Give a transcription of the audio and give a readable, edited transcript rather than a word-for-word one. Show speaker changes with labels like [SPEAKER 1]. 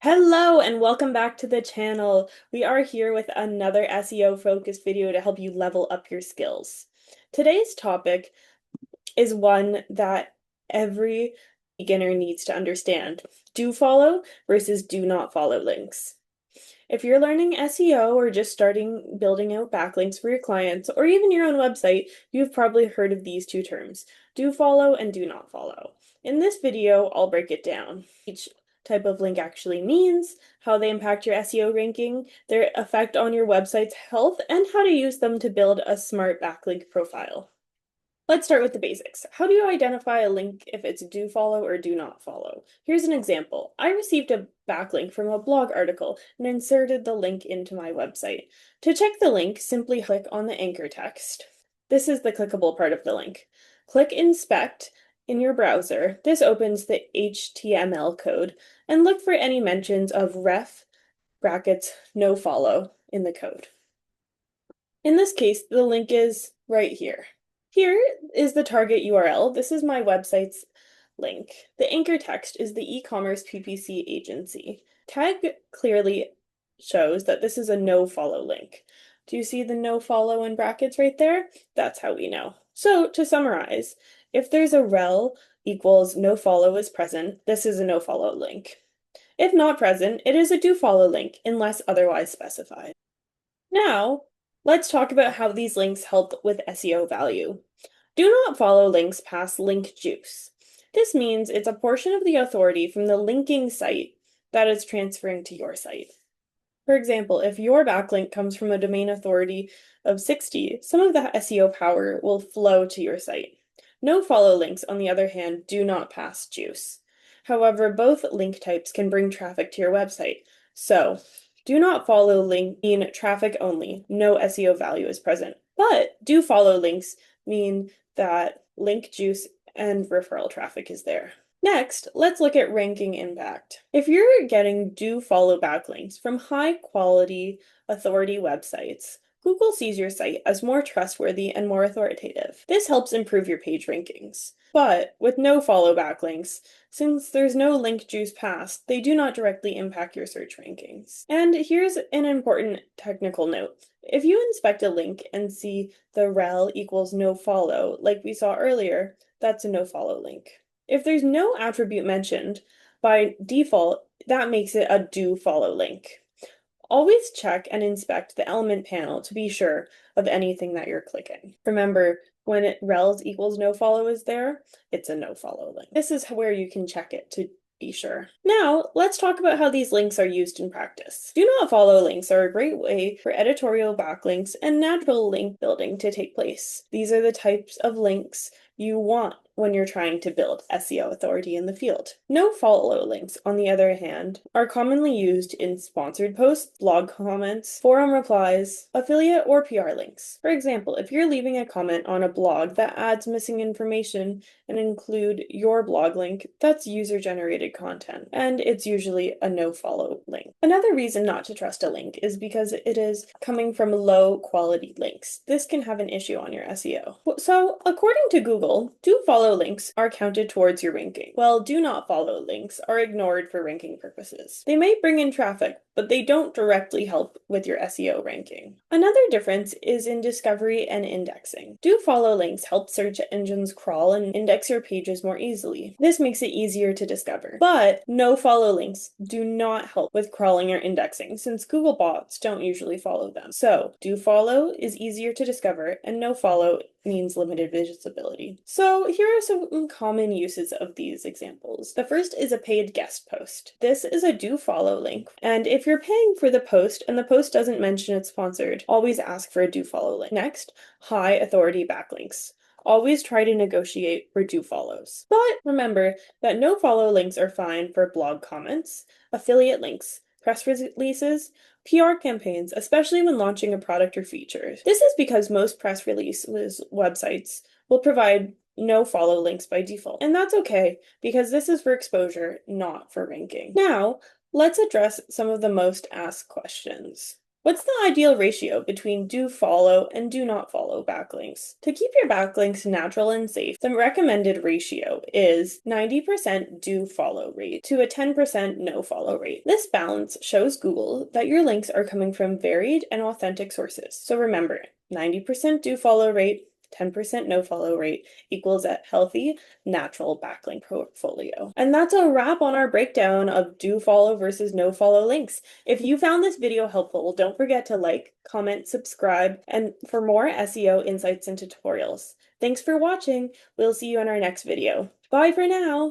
[SPEAKER 1] Hello and welcome back to the channel. We are here with another SEO focused video to help you level up your skills. Today's topic is one that every beginner needs to understand. Do follow versus do not follow links. If you're learning SEO or just starting building out backlinks for your clients or even your own website, you've probably heard of these two terms, do follow and do not follow. In this video, I'll break it down. Each type of link actually means, how they impact your SEO ranking, their effect on your website's health, and how to use them to build a smart backlink profile. Let's start with the basics. How do you identify a link if it's do follow or do not follow? Here's an example. I received a backlink from a blog article and inserted the link into my website. To check the link, simply click on the anchor text. This is the clickable part of the link. Click Inspect in your browser. This opens the HTML code and look for any mentions of ref brackets no follow in the code. In this case, the link is right here. Here is the target URL. This is my website's link. The anchor text is the e-commerce PPC agency. Tag clearly shows that this is a no follow link. Do you see the no follow in brackets right there? That's how we know. So to summarize, if there's a rel equals no follow is present, this is a no follow link. If not present, it is a do follow link unless otherwise specified. Now, let's talk about how these links help with SEO value. Do not follow links past link juice. This means it's a portion of the authority from the linking site that is transferring to your site. For example, if your backlink comes from a domain authority of 60, some of the SEO power will flow to your site. No follow links, on the other hand, do not pass juice. However, both link types can bring traffic to your website. So, do not follow link mean traffic only, no SEO value is present. But do follow links mean that link juice and referral traffic is there. Next, let's look at ranking impact. If you're getting do follow backlinks from high quality authority websites, Google sees your site as more trustworthy and more authoritative. This helps improve your page rankings. But with no follow backlinks, since there's no link juice passed, they do not directly impact your search rankings. And here's an important technical note. If you inspect a link and see the rel equals no follow, like we saw earlier, that's a no follow link. If there's no attribute mentioned, by default, that makes it a do follow link. Always check and inspect the element panel to be sure of anything that you're clicking. Remember, when rels equals no follow is there, it's a no follow link. This is where you can check it to be sure. Now, let's talk about how these links are used in practice. Do not follow links are a great way for editorial backlinks and natural link building to take place. These are the types of links you want when you're trying to build SEO authority in the field. No follow links, on the other hand, are commonly used in sponsored posts, blog comments, forum replies, affiliate, or PR links. For example, if you're leaving a comment on a blog that adds missing information and include your blog link, that's user-generated content, and it's usually a no-follow link. Another reason not to trust a link is because it is coming from low-quality links. This can have an issue on your SEO. So, according to Google, do follow links are counted towards your ranking, while do not follow links are ignored for ranking purposes. They may bring in traffic, but they don't directly help with your SEO ranking. Another difference is in discovery and indexing. Do follow links help search engines crawl and index your pages more easily. This makes it easier to discover. But no follow links do not help with crawling or indexing, since Google bots don't usually follow them. So, do follow is easier to discover, and no follow means limited visibility. So here are some common uses of these examples. The first is a paid guest post. This is a do follow link, and if you're paying for the post and the post doesn't mention it's sponsored, always ask for a do follow link. Next, high authority backlinks. Always try to negotiate for do follows. But remember that no follow links are fine for blog comments, affiliate links, press releases, PR campaigns, especially when launching a product or feature. This is because most press releases websites will provide no follow links by default. And that's okay, because this is for exposure, not for ranking. Now, let's address some of the most asked questions. What's the ideal ratio between do follow and do not follow backlinks? To keep your backlinks natural and safe, the recommended ratio is 90% do follow rate to a 10% no follow rate. This balance shows Google that your links are coming from varied and authentic sources. So remember, 90% do follow rate, 10% no follow rate equals a healthy, natural backlink portfolio. And that's a wrap on our breakdown of do follow versus no follow links. If you found this video helpful, don't forget to like, comment, subscribe, and for more SEO insights and tutorials. Thanks for watching. We'll see you in our next video. Bye for now.